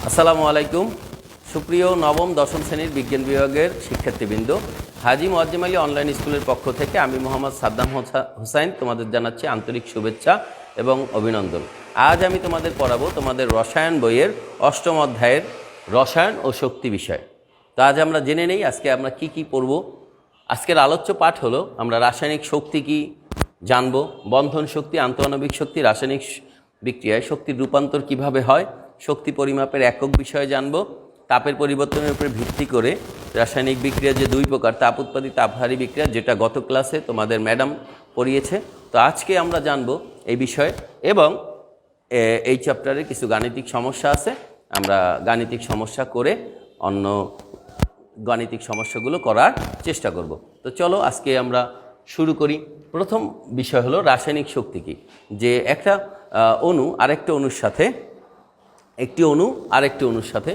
আসসালামু আলাইকুম। সুপ্রিয় নবম দশম শ্রেণীর বিজ্ঞান বিভাগের শিক্ষার্থীবৃন্দ, হাজী মোয়াজ্জেম আলী অনলাইন স্কুলের পক্ষ থেকে আমি মোহাম্মদ সাদ্দাম হোসাইন তোমাদের জানাচ্ছি আন্তরিক শুভেচ্ছা এবং অভিনন্দন। আজ আমি তোমাদের পড়াবো তোমাদের রসায়ন বইয়ের অষ্টম অধ্যায়ের রসায়ন ও শক্তি বিষয়। তো আজ আমরা জেনে নেই আজকে আমরা কি পড়ব। আজকের আলোচ্য পাঠ হলো আমরা রাসায়নিক শক্তি কি জানব, বন্ধন শক্তি, আন্তঃআণবিক শক্তি, রাসায়নিক বিক্রিয়ায় শক্তির রূপান্তর কিভাবে হয়, শক্তি পরিমাপের একক বিষয়ে জানব, তাপের পরিবর্তনের উপরে ভিত্তি করে রাসায়নিক বিক্রিয়া যে দুই প্রকার, তাপ উৎপাদিত তাপহারী বিক্রিয়া, যেটা গত ক্লাসে তোমাদের ম্যাডাম পড়িয়েছে। তো আজকে আমরা জানব এই বিষয়ে এবং এই চ্যাপ্টারে কিছু গাণিতিক সমস্যা আছে, আমরা গাণিতিক সমস্যা করে অন্য গাণিতিক সমস্যাগুলো করার চেষ্টা করব। তো চলো আজকে আমরা শুরু করি। প্রথম বিষয় হলো রাসায়নিক শক্তি কি। যে একটা অণু আরেকটা অণুর সাথে, একটি অণু আরেকটি অণুর সাথে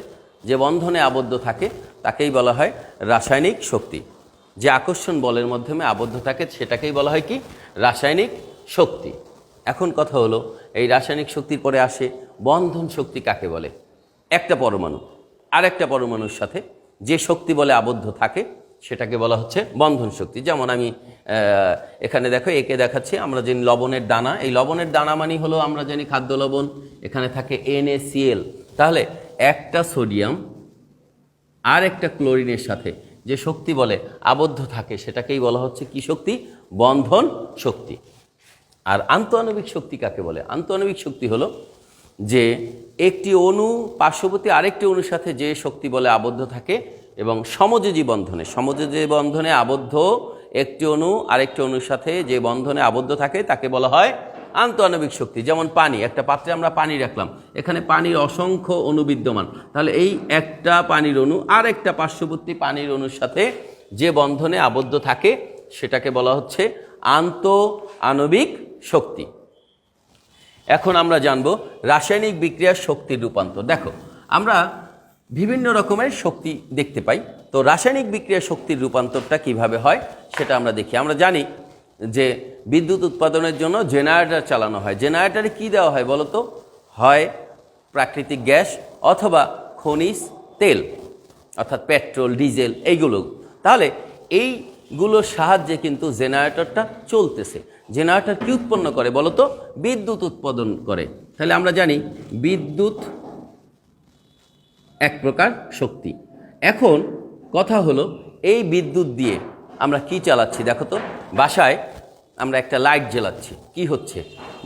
যে বন্ধনে আবদ্ধ থাকে তাকেই বলা হয় রাসায়নিক শক্তি। যে আকর্ষণ বলের মাধ্যমে আবদ্ধ থাকে সেটাকেই বলা হয় কি, রাসায়নিক শক্তি। এখন কথা হলো এই রাসায়নিক শক্তির পরে আসে বন্ধন শক্তি কাকে বলে। একটা পরমাণু আরেকটা পরমাণুর সাথে যে শক্তি বলে আবদ্ধ থাকে সেটাকে বলা হচ্ছে বন্ধন শক্তি। যেমন আমি এখানে দেখো একে দেখাচ্ছি, আমরা জানি লবণের দানা, এই লবণের দানা মানে হলো আমরা জানি খাদ্য লবণ, এখানে থাকে NaCl। তাহলে একটা সোডিয়াম আর একটা ক্লোরিনের সাথে যে শক্তি বলে আবদ্ধ থাকে সেটাকেই বলা হচ্ছে কি শক্তি, বন্ধন শক্তি। আর আন্তঃআণবিক শক্তি কাকে বলে? আন্তঃআণবিক শক্তি হলো যে একটি অণু পার্শ্ববর্তী আরেকটি অণুর সাথে যে শক্তি বলে আবদ্ধ থাকে এবং সমযোজী বন্ধনে আবদ্ধ একটি অণু আরেকটি অণুর সাথে যে বন্ধনে আবদ্ধ থাকে তাকে বলা হয় আন্তঃআণবিক শক্তি। যেমন পানি, একটা পাত্রে আমরা পানি রাখলাম, এখানে পানির অসংখ্য অণু বিদ্যমান, তাহলে এই একটা পানির অণু আর একটা পার্শ্ববর্তী পানির অণুর সাথে যে বন্ধনে আবদ্ধ থাকে সেটাকে বলা হচ্ছে আন্তঃআণবিক শক্তি। এখন আমরা জানব রাসায়নিক বিক্রিয়ার শক্তির রূপান্তর। দেখো আমরা বিভিন্ন রকমের শক্তি দেখতে পাই, তো রাসায়নিক বিক্রিয়ার শক্তির রূপান্তরটা কিভাবে হয় সেটা আমরা দেখি। আমরা জানি যে বিদ্যুৎ উৎপাদনের জন্য জেনারেটর চালানো হয়। জেনারেটরে কি দেওয়া হয় বলো তো? হয় প্রাকৃতিক গ্যাস অথবা খনিজ তেল, অর্থাৎ পেট্রোল, ডিজেল, এইগুলো। তাহলে এইগুলোর সাহায্যে কিন্তু জেনারেটরটা চলতেছে। জেনারেটর কি উৎপন্ন করে বলো তো? বিদ্যুৎ উৎপাদন করে। তাহলে আমরা জানি বিদ্যুৎ এক প্রকার শক্তি। এখন কথা হলো এই বিদ্যুৎ দিয়ে আমরা কি চালাচ্ছি দেখো তো। বাসায় আমরা একটা লাইট জ্বালাচ্ছি, কি হচ্ছে?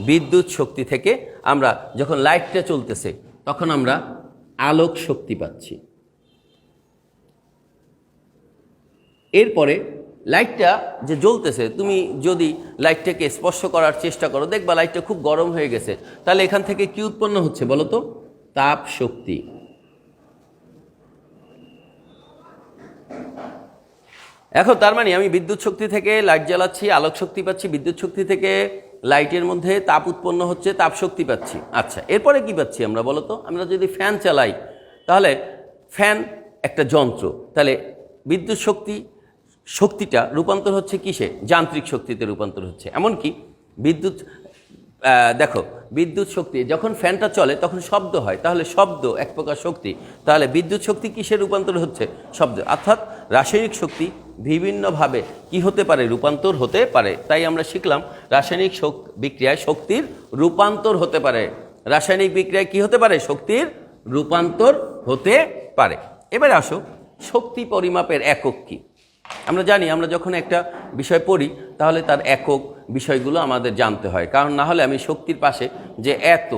বিদ্যুৎ শক্তি থেকে আমরা যখন লাইটটা চলতেছে তখন আমরা আলোক শক্তি পাচ্ছি। এরপরে লাইটটা যে জ্বলতেছে, তুমি যদি লাইটটাকে স্পর্শ করার চেষ্টা করো দেখবা লাইটটা খুব গরম হয়ে গেছে। তাহলে এখান থেকে কি উৎপন্ন হচ্ছে বলো তো? তাপ শক্তি। এখন তার মানে আমি বিদ্যুৎ শক্তি থেকে লাইট জ্বালাচ্ছি, আলোক শক্তি পাচ্ছি, বিদ্যুৎ শক্তি থেকে লাইটের মধ্যে তাপ উৎপন্ন হচ্ছে, তাপ শক্তি পাচ্ছি। আচ্ছা, এরপরে কি পাচ্ছি আমরা বলো তো? আমরা যদি ফ্যান চালাই তাহলে ফ্যান একটা যন্ত্র, তাহলে বিদ্যুৎ শক্তিটা রূপান্তর হচ্ছে কিসে? যান্ত্রিক শক্তিতে রূপান্তর হচ্ছে। এমনকি বিদ্যুৎ দেখো বিদ্যুৎ শক্তি যখন ফ্যানটা চলে তখন শব্দ হয়, তাহলে শব্দ এক প্রকার শক্তি। তাহলে বিদ্যুৎ শক্তি কিসে রূপান্তর হচ্ছে? শব্দ। অর্থাৎ রাসায়নিক শক্তি বিভিন্নভাবে কি হতে পারে? রূপান্তর হতে পারে। তাই আমরা শিখলাম রাসায়নিক বিক্রিয়ায় শক্তির রূপান্তর হতে পারে। রাসায়নিক বিক্রিয়ায় কি হতে পারে? শক্তির রূপান্তর হতে পারে। এবারে আসো শক্তি পরিমাপের একক কি। আমরা জানি আমরা যখন একটা বিষয় পড়ি তাহলে তার একক বিষয়গুলো আমাদের জানতে হয়, কারণ না হলে আমি শক্তির পাশে যে এত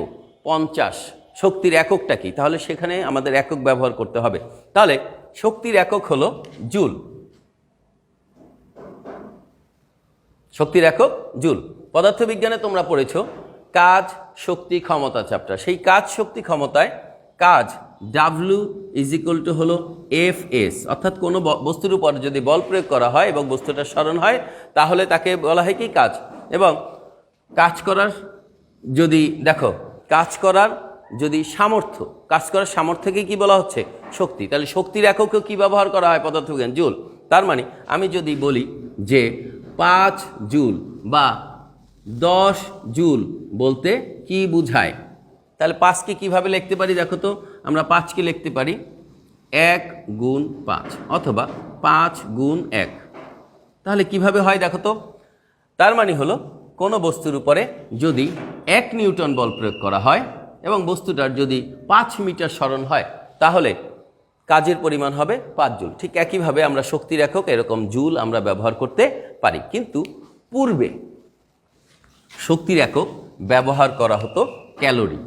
50 শক্তির এককটা কি, তাহলে সেখানে আমাদের একক ব্যবহার করতে হবে। তাহলে শক্তির একক হলো জুল। শক্তির একক জুল। পদার্থবিজ্ঞানে তোমরা পড়েছো কাজ শক্তি ক্ষমতা চ্যাপ্টার। সেই কাজ শক্তি ক্ষমতায় কাজ W হলো Fs, অর্থাৎ কোনো বস্তুর উপর যদি বল প্রয়োগ করা হয় এবং বস্তুটা সরণ হয় তাহলে তাকে বলা হয় কি কাজ। এবং কাজ করার যদি দেখো কাজ করার যদি সামর্থ্য, কাজ করার সামর্থ্যকে কি বলা হচ্ছে? শক্তি। তাহলে শক্তির এককেও কি ব্যবহার করা হয়? পদার্থবিজ্ঞান, জুল। তার মানে আমি যদি বলি যে 5 জুল বা 10 জুল বলতে কি বুঝায়, তাহলে 5কে কিভাবে লিখতে পারি দেখো তো, আমরা 5কে লিখতে পারি 1 গুণ 5 অথবা 5 গুণ 1। তাহলে কিভাবে হয় দেখো তো, তার মানে হলো কোনো বস্তুর উপরে যদি 1 নিউটন বল প্রয়োগ করা হয় এবং বস্তুটার যদি 5 মিটার সরণ হয় তাহলে কাজের পরিমাণ হবে 5 জুল। ঠিক একইভাবে আমরা শক্তির একক এরকম জুল আমরা ব্যবহার করতে পারি, কিন্তু পূর্বে শক্তির একক ব্যবহার করা হতো ক্যালোরি,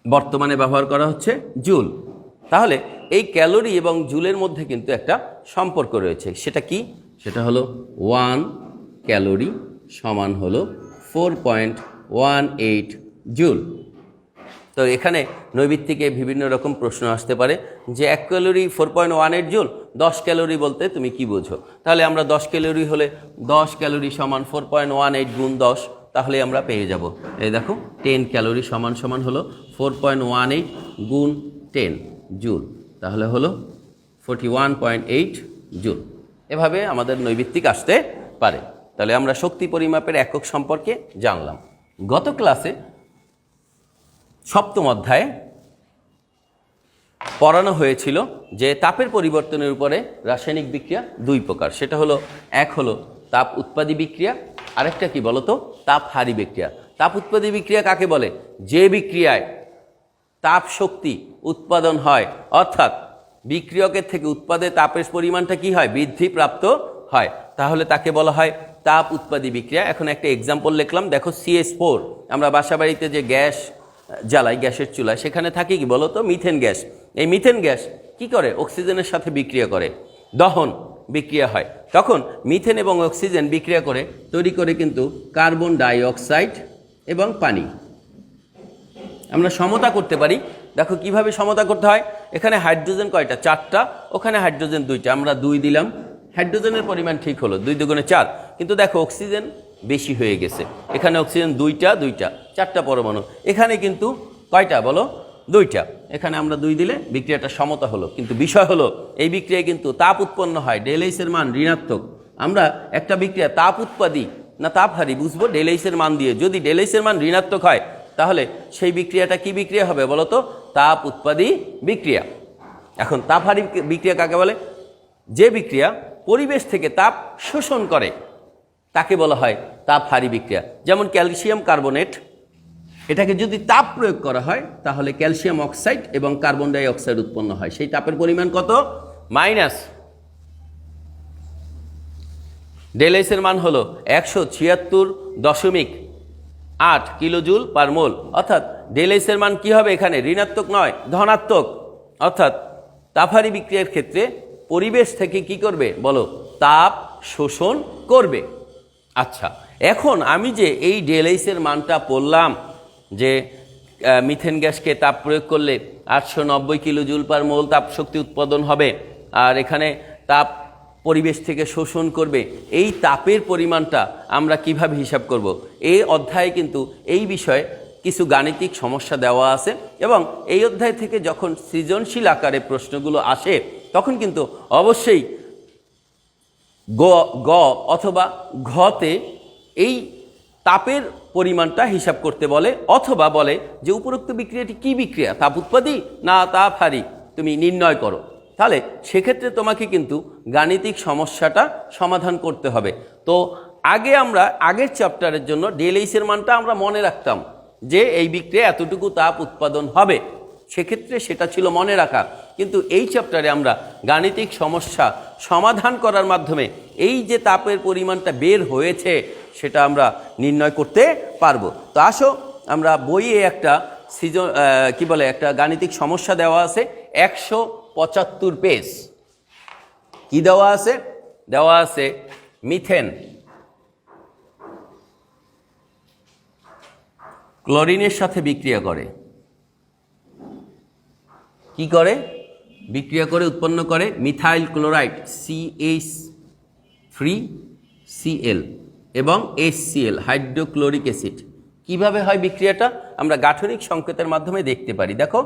বর্তমানে ব্যবহার করা হচ্ছে জুল। তাহলে এই ক্যালোরি এবং জুলের মধ্যে কিন্তু একটা সম্পর্ক রয়েছে। সেটা কি? সেটা হলো 1 ক্যালোরি সমান হলো 4.18 জুল। তো এখানে নৈবিত্তিকে বিভিন্ন রকম প্রশ্ন আসতে পারে যে 1 ক্যালোরি 4.18 জুল, 10 ক্যালোরি বলতে তুমি কি বোঝো? তাহলে আমরা 10 ক্যালোরি হলে 10 ক্যালোরি সমান 4.18 গুণ 10, তাহলে আমরা পেয়ে যাব। এই দেখো 10 ক্যালোরি সমান সমান হলো 4.18 গুণ 10 জুল, তাহলে হলো 41.8 জুল। এভাবে আমাদের নৈবিত্তিক আসতে পারে। তাহলে আমরা শক্তি পরিমাপের একক সম্পর্কে জানলাম। গত ক্লাসে 7ম অধ্যায়ে পড়ানো হয়েছিল যে তাপের পরিবর্তনের উপরে রাসায়নিক বিক্রিয়া 2 প্রকার। সেটা হলো, এক হলো তাপ উৎপাদী বিক্রিয়া, আরেকটা কি বলতো, তাপ হারি বিক্রিয়া। তাপ উৎপাদী বিক্রিয়া কাকে বলে? যে বিক্রিয়ায় তাপ শক্তি উৎপাদন হয়, অর্থাৎ বিক্রিয়কের থেকে উৎপাদে তাপের পরিমাণটা কি হয়? বৃদ্ধি প্রাপ্ত হয়, তাহলে তাকে বলা হয় তাপ উৎপাদী বিক্রিয়া। এখন একটা এক্সাম্পল লিখলাম, দেখো CH4, আমরা বাসা বাড়িতে যে গ্যাস জ্বালাই, গ্যাসের চুলায়, সেখানে থাকে কি বলতো? Methane gas. এই মিথেন গ্যাস কি করে? অক্সিজেনের সাথে বিক্রিয়া করে, দহন বিক্রিয়া হয়। তখন মিথেন এবং অক্সিজেন বিক্রিয়া করে তৈরি করে কিন্তু কার্বন ডাই অক্সাইড এবং পানি। আমরা সমতা করতে পারি। দেখো কিভাবে সমতা করতে হয়। এখানে হাইড্রোজেন কয়টা? 4টা, ওখানে হাইড্রোজেন 2টা, আমরা 2 দিলাম, হাইড্রোজেনের পরিমাণ ঠিক হলো 2 দুগুণে 4, কিন্তু দেখো অক্সিজেন বেশি হয়ে গেছে। এখানে অক্সিজেন 2টা, 4টা পরমাণু, এখানে কিন্তু কয়টা বলো? 2টা। এখানে আমরা 2 দিলে বিক্রিয়াটা সমতা হলো, কিন্তু বিষয় হলো এই বিক্রিয়ায় কিন্তু তাপ উৎপন্ন হয়, ΔH এর মান ঋণাত্মক। আমরা একটা বিক্রিয়া তাপ উৎপাদী না তাপহারী বুঝবো ΔH এর মান দিয়ে। যদি ΔH এর মান ঋণাত্মক হয় তাহলে সেই বিক্রিয়াটা কি বিক্রিয়া হবে বলতো? তাপ উৎপাদী বিক্রিয়া। এখন তাপহারী বিক্রিয়া কাকে বলে? যে বিক্রিয়া পরিবেশ থেকে তাপ শোষণ করে তাকে বলা হয় তাপহারী বিক্রিয়া। যেমন ক্যালসিয়াম কার্বনেট, এটাকে যদি তাপ প্রয়োগ করা হয় তাহলে ক্যালসিয়াম অক্সাইড এবং কার্বন ডাই অক্সাইড উৎপন্ন হয়। সেই তাপের পরিমাণ কত? মাইনাস, ΔH এর মান হলো 176.8 কিলোজুল পার মোল। অর্থাৎ ΔH এর মান কি হবে? এখানে ঋণাত্মক নয়, ধনাত্মক। অর্থাৎ তাপহারী বিক্রিয়ার ক্ষেত্রে পরিবেশ থেকে কি করবে বলো? তাপ শোষণ করবে। আচ্ছা, এখন আমি যে এই ΔH এর মানটা পড়লাম যে মিথেন গ্যাসকে তাপ প্রয়োগ করলে 890 কিলোজুল পার মোল তাপ শক্তি উৎপাদন হবে, আর এখানে তাপ পরিবেশ থেকে শোষণ করবে, এই তাপের পরিমাণটা আমরা কিভাবে হিসাব করব? এই অধ্যায়ে কিন্তু এই বিষয়ে কিছু গাণিতিক সমস্যা দেওয়া আছে, এবং এই অধ্যায় থেকে যখন সৃজনশীল আকারে প্রশ্নগুলো আসে তখন কিন্তু অবশ্যই গ অথবা ঘতে এই তাপের পরিমাণটা হিসাব করতে বলে, অথবা বলে যে উপরোক্ত বিক্রিয়াটি কি বিক্রিয়া, তাপ উৎপাদী না তাপহারী, তুমি নির্ণয় করো। তাহলে সেক্ষেত্রে তোমাকে কিন্তু গাণিতিক সমস্যাটা সমাধান করতে হবে। তো আগে আমরা আগের চ্যাপ্টারের জন্য ΔH এর মানটা আমরা মনে রাখতাম যে এই বিক্রিয়া এতটুকু তাপ উৎপাদন হবে, সেক্ষেত্রে সেটা ছিল মনে রাখা। কিন্তু এই চ্যাপ্টারে আমরা গাণিতিক সমস্যা সমাধান করার মাধ্যমে এই যে তাপের পরিমাণটা বের হয়েছে সেটা আমরা নির্ণয় করতে পারবো। তো আসো আমরা বইয়ে একটা একটা গাণিতিক সমস্যা দেওয়া আছে, 175 পেজ। কি দেওয়া আছে? দেওয়া আছে মিথেন ক্লোরিনের সাথে বিক্রিয়া করে। কি করে? বিক্রিয়া করে উৎপন্ন করে মিথাইল ক্লোরাইড CH3Cl এবং HCl হাইড্রোক্লোরিক অ্যাসিড। কিভাবে হয় বিক্রিয়াটা? আমরা গাঠনিক সংকেতের মাধ্যমে দেখতে পারি। দেখো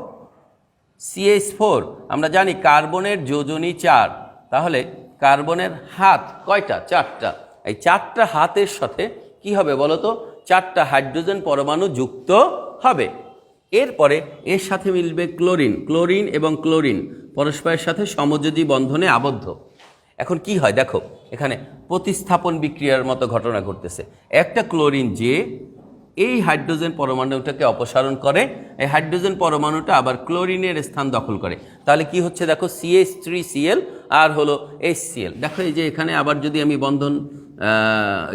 CH4, আমরা জানি কার্বনের যোজনী 4, তাহলে কার্বনের হাত কয়টা? 4টা। এই 4টা হাতের সাথে কি হবে বলো তো? 4টা হাইড্রোজেন পরমাণু যুক্ত হবে। এরপরে এর সাথে মিলবে ক্লোরিন। ক্লোরিন এবং ক্লোরিন পরস্পরের সাথে সমযোজী বন্ধনে আবদ্ধ। এখন কি হয় দেখো, এখানে প্রতিস্থাপন বিক্রিয়ার মতো ঘটনা ঘটতেছে। একটা ক্লোরিন যে এই হাইড্রোজেন পরমাণুটাকে অপসারণ করে, এই হাইড্রোজেন পরমাণুটা আবার ক্লোরিনের স্থান দখল করে। তাহলে কি হচ্ছে দেখো, CH3Cl আর হলো HCl। দেখো এই যে এখানে আবার যদি আমি বন্ধন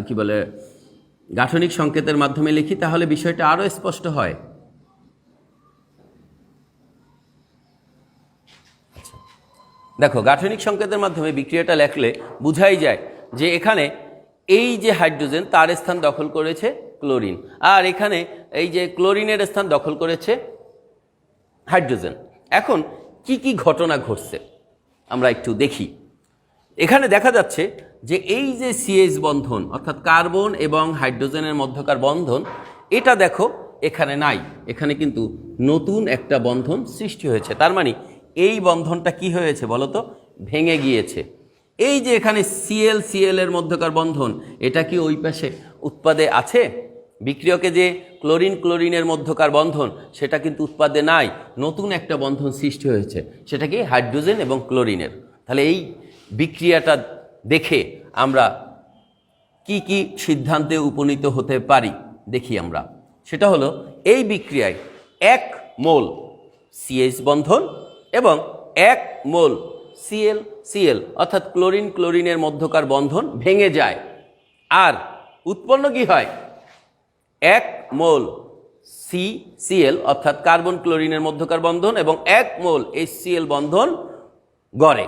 কি বলে গাঠনিক সংকেতের মাধ্যমে লিখি তাহলে বিষয়টা আরও স্পষ্ট হয়। দেখো গাঠনিক সংকেতের মাধ্যমে বিক্রিয়াটা লেখলে বোঝাই যায় যে এখানে এই যে হাইড্রোজেন তার স্থান দখল করেছে ক্লোরিন, আর এখানে এই যে ক্লোরিনের স্থান দখল করেছে হাইড্রোজেন। এখন কি কি ঘটনা ঘটছে আমরা একটু দেখি। এখানে দেখা যাচ্ছে যে এই যে CH বন্ধন অর্থাৎ কার্বন এবং হাইড্রোজেনের মধ্যকার বন্ধন, এটা দেখো এখানে নাই, এখানে কিন্তু নতুন একটা বন্ধন সৃষ্টি হয়েছে। তার মানে এই বন্ধনটা কি হয়েছে বলো তো, ভেঙে গিয়েছে। এই যে এখানে Cl এর মধ্যকার বন্ধন, এটা কি ওই পাশে উৎপাদে আছে? বিক্রিয়কে যে ক্লোরিন ক্লোরিনের মধ্যকার বন্ধন সেটা কিন্তু উৎপাদে নাই, নতুন একটা বন্ধন সৃষ্টি হয়েছে, সেটা কি হাইড্রোজেন এবং ক্লোরিনের। তাহলে এই বিক্রিয়াটা দেখে আমরা কি কি সিদ্ধান্তে উপনীত হতে পারি দেখি আমরা। সেটা হলো এই বিক্রিয়ায় 1 মোল CH বন্ধন এবং 1 মোল Cl অর্থাৎ ক্লোরিন ক্লোরিনের মধ্যকার বন্ধন ভেঙে যায়, আর উৎপন্ন কি হয় 1 মোল CCl অর্থাৎ কার্বন ক্লোরিনের মধ্যকার বন্ধন এবং 1 মোল HCl বন্ধন গড়ে।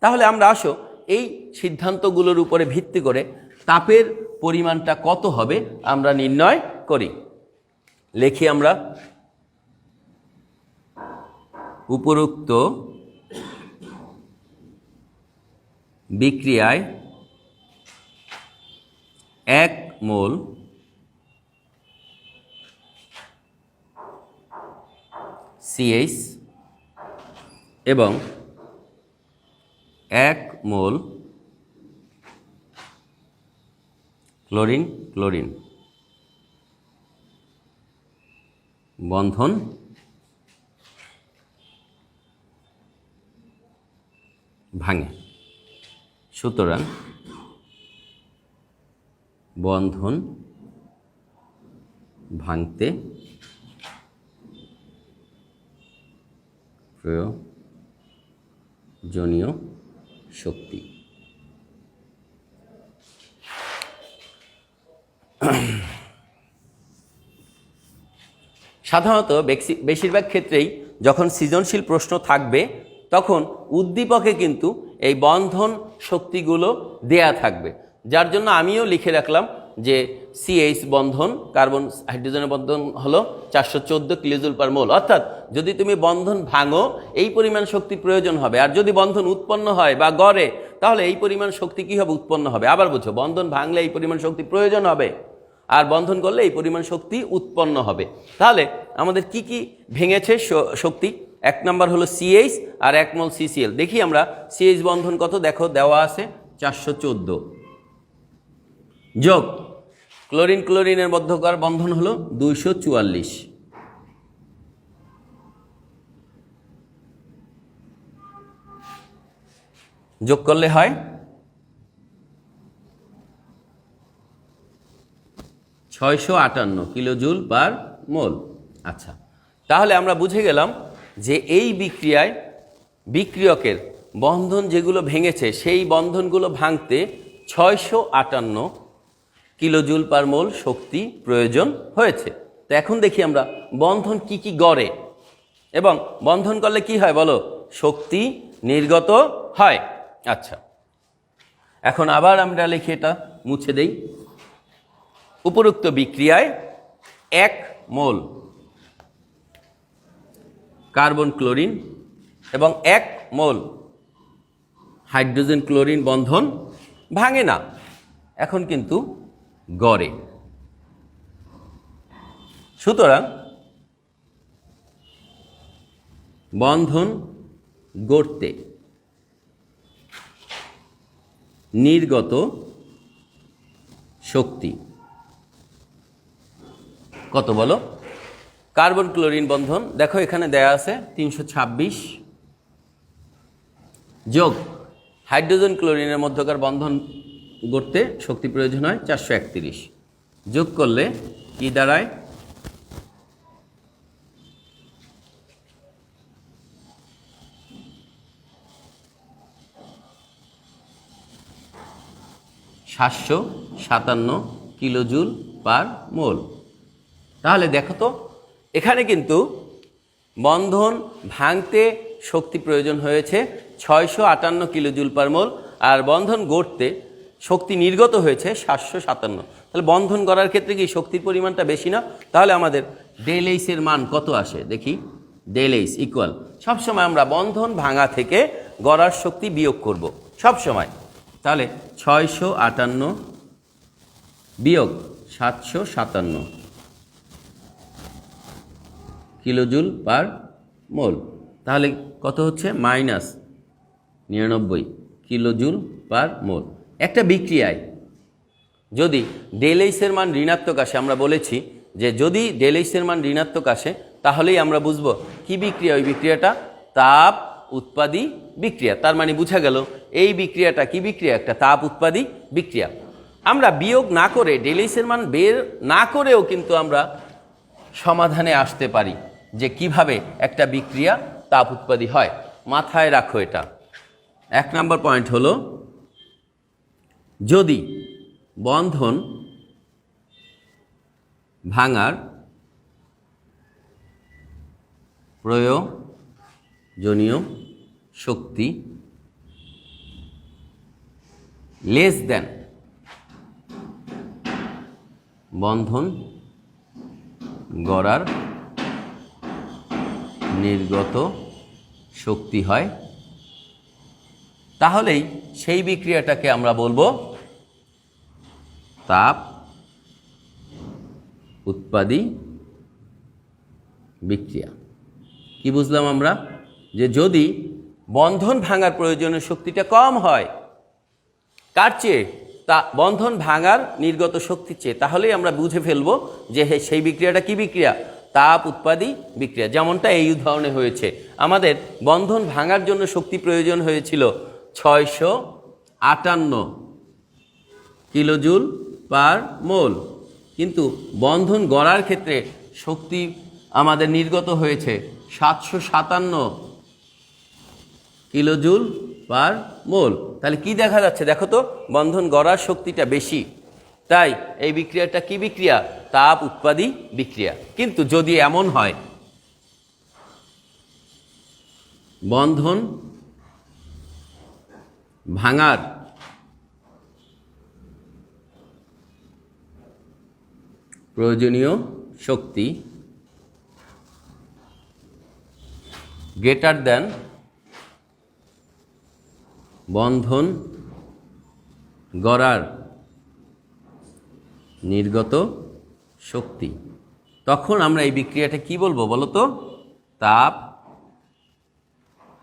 তাহলে আমরা আসো এই সিদ্ধান্তগুলোর উপরে ভিত্তি করে তাপের পরিমাণটা কত হবে আমরা নির্ণয় করি। লিখি আমরা, উপরোক্ত বিক্রিয়ায় 1 মোল CH এবং 1 মোল ক্লোরিন ক্লোরিন বন্ধন ভাঙে। সুতরাং বন্ধন ভাঙতে প্রয়োজনীয় শক্তি। সাধারণত বেশিরভাগ ক্ষেত্রেই যখন সৃজনশীল প্রশ্ন থাকবে তখন উদ্দীপকে কিন্তু এই বন্ধন শক্তিগুলো দেয়া থাকবে, যার জন্য আমিও লিখে রাখলাম যে CH বন্ধন কার্বন হাইড্রোজেনের বন্ধন হলো 414 কিলোজুল পার মোল। অর্থাৎ যদি তুমি বন্ধন ভাঙো এই পরিমাণ শক্তি প্রয়োজন হবে, আর যদি বন্ধন উৎপন্ন হয় বা গড়ে তাহলে এই পরিমাণ শক্তি কি হবে, উৎপন্ন হবে। আবার বুঝো, বন্ধন ভাঙলে এই পরিমাণ শক্তি প্রয়োজন হবে, আর বন্ধন করলে এই পরিমাণ শক্তি উৎপন্ন হবে। তাহলে আমাদের কি কি ভেঙেছে শক্তি? 1 নম্বর হলো CH আর 1 মোল CCl। দেখি আমরা CH বন্ধন কত, দেখো দেওয়া আছে 414, যোগ ক্লোরিন ক্লোরিনের মধ্যকার বন্ধন হলো 244, যোগ করলে হয় 658 কিলোজুল পার মোল। আচ্ছা, তাহলে আমরা বুঝে গেলাম যে এই বিক্রিয়ায় বিক্রিয়কের বন্ধন যেগুলো ভেঙেছে সেই বন্ধনগুলো ভাঙতে 658 কিলোজুল পার মোল শক্তি প্রয়োজন হয়েছে। তো এখন দেখি আমরা বন্ধন কি কি গড়ে এবং বন্ধন করলে কি হয় বলো, শক্তি নির্গত হয়। আচ্ছা, এখন আবার আমরা লিখে এটা মুছে দেই। উপরোক্ত বিক্রিয়ায় 1 মোল কার্বন ক্লোরিন এবং 1 মোল হাইড্রোজেন ক্লোরিন বন্ধন ভাঙে না, এখন কিন্তু গড়ে। সুতরাং বন্ধন গড়তে নির্গত শক্তি কত বলো? কার্বন ক্লোরিন বন্ধন দেখো এখানে দেয়া আছে 326 যোগ হাইড্রোজেন ক্লোরিনের মধ্যকার বন্ধন গড়তে শক্তি প্রয়োজন হয় 431, যোগ করলে কি দাঁড়ায়? (757 কিলোজুল পার মোল। তাহলে দেখো তো এখানে কিন্তু বন্ধন ভাঙতে শক্তি প্রয়োজন হয়েছে 658 কিলোজুল পার মোল, আর বন্ধন গড়তে শক্তি নির্গত হয়েছে 757। তাহলে বন্ধন গড়ার ক্ষেত্রে কি শক্তির পরিমাণটা বেশি না? তাহলে আমাদের ডেল এইচের মান কত আসে দেখি। ডেল এইচ ইকুয়াল, সবসময় আমরা বন্ধন ভাঙা থেকে গড়ার শক্তি বিয়োগ করব সবসময়। তাহলে 658 বিয়োগ 757 কিলোজুল পার মোল, তাহলে কত হচ্ছে? -99 কিলোজুল পার মোল। একটা বিক্রিয়ায় যদি ডেল এইচের মান ঋণাত্মক আসে, আমরা বলেছি যে যদি ডেল এইচের মান ঋণাত্মক আসে তাহলেই আমরা বুঝবো কি বিক্রিয়া। ওই বিক্রিয়াটা তাপ উৎপাদী বিক্রিয়া। তার মানে বোঝা গেল এই বিক্রিয়াটা কি বিক্রিয়া? একটা তাপ উৎপাদী বিক্রিয়া। আমরা বিয়োগ না করে ডেল এইচের মান বের না করেও কিন্তু আমরা সমাধানে আসতে পারি যে কিভাবে একটা বিক্রিয়া তাপ উৎপাদী হয়। মাথায় রাখো এটা। 1 নম্বর পয়েন্ট হলো, যদি বন্ধন ভাঙার প্রয়োজনীয় শক্তি লেস দেন বন্ধন গড়ার নির্গত শক্তি হয়, তাহলেই সেই বিক্রিয়াটাকে আমরা বলবো তাপ উৎপাদী বিক্রিয়া। কি বুঝলাম আমরা? যে যদি বন্ধন ভাঙার প্রয়োজনীয় শক্তিটা কম হয় কার চেয়ে? তা বন্ধন ভাঙার নির্গত শক্তির চেয়ে, তাহলেই আমরা বুঝে ফেলবো যে সেই বিক্রিয়াটা কি বিক্রিয়া? তাপ উৎপাদী বিক্রিয়া। যেমনটা এই উদাহরণে হয়েছে, আমাদের বন্ধন ভাঙার জন্য শক্তি প্রয়োজন হয়েছিল 658 কিলোজুল পার মোল, কিন্তু বন্ধন গড়ার ক্ষেত্রে শক্তি আমাদের নির্গত হয়েছে 757 কিলোজুল পার মোল। তাহলে কি দেখা যাচ্ছে? দেখো তো বন্ধন গড়ার শক্তিটা বেশি, তাই এই বিক্রিয়াটা কি বিক্রিয়া? তাপ উৎপাদী বিক্রিয়া। কিন্তু যদি এমন হয় বন্ধন ভাঙার প্রয়োজনীয় শক্তি গ্রেটার দেন বন্ধন গড়ার নির্গত শক্তি, তখন আমরা এই বিক্রিয়াটা কি বলবো বলো তো? তাপ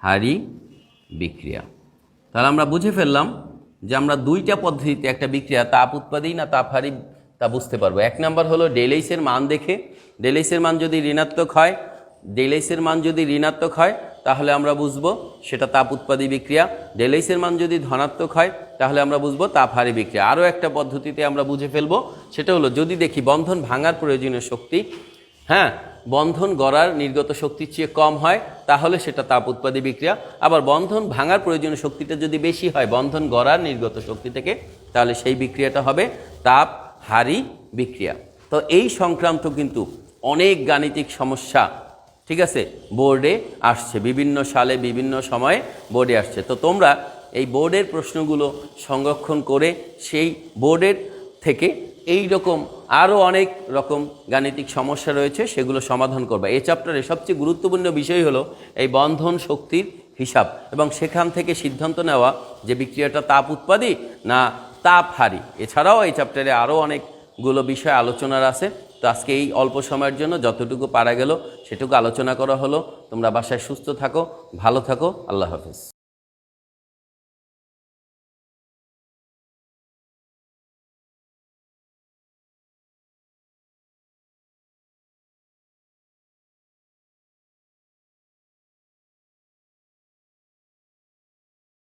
হারি বিক্রিয়া। তাহলে আমরা বুঝে ফেললাম যে আমরা দুইটা পদ্ধতিতে একটা বিক্রিয়া তাপ উৎপাদী না তাপ হারি তা বুঝতে পারবো। 1 নম্বর হলো ডেল এইচের মান দেখে, ডেল এইচের মান যদি ঋণাত্মক হয়, ডেল এইচের মান যদি ঋণাত্মক হয় তাহলে আমরা বুঝবো সেটা তাপ উৎপাদী বিক্রিয়া। ডেল এইচের মান যদি ধনাত্মক হয় তাহলে আমরা বুঝবো তাপ হারি বিক্রিয়া। আরও একটা পদ্ধতিতে আমরা বুঝে ফেলবো, সেটা হলো যদি দেখি বন্ধন ভাঙার প্রয়োজনীয় শক্তি বন্ধন গড়ার নির্গত শক্তির চেয়ে কম হয় তাহলে সেটা তাপ উৎপাদী বিক্রিয়া। আবার বন্ধন ভাঙার প্রয়োজনীয় শক্তিটা যদি বেশি হয় বন্ধন গড়ার নির্গত শক্তি থেকে, তাহলে সেই বিক্রিয়াটা হবে তাপ হারি বিক্রিয়া। তো এই সংক্রান্ত কিন্তু অনেক গাণিতিক সমস্যা, ঠিক আছে, বোর্ডে আসছে, বিভিন্ন সালে বিভিন্ন সময়ে বোর্ডে আসছে। তো তোমরা এই বোর্ডের প্রশ্নগুলো সংরক্ষণ করে সেই বোর্ডের থেকে এই রকম আরও অনেক রকম গাণিতিক সমস্যা রয়েছে সেগুলো সমাধান করবে। এই চ্যাপ্টারে সবচেয়ে গুরুত্বপূর্ণ বিষয় হলো এই বন্ধন শক্তির হিসাব, এবং সেখান থেকে সিদ্ধান্ত নেওয়া যে বিক্রিয়াটা তাপ উৎপাদী না তাপ হারি। এছাড়াও এই চ্যাপ্টারে আরও অনেকগুলো বিষয় আলোচনার আছে। তো আজকে এই অল্প সময়ের জন্য যতটুকু পারা গেল সেটুকু আলোচনা করা হলো। তোমরা বাসায় সুস্থ থাকো, ভালো থাকো, আল্লাহ হাফেজ।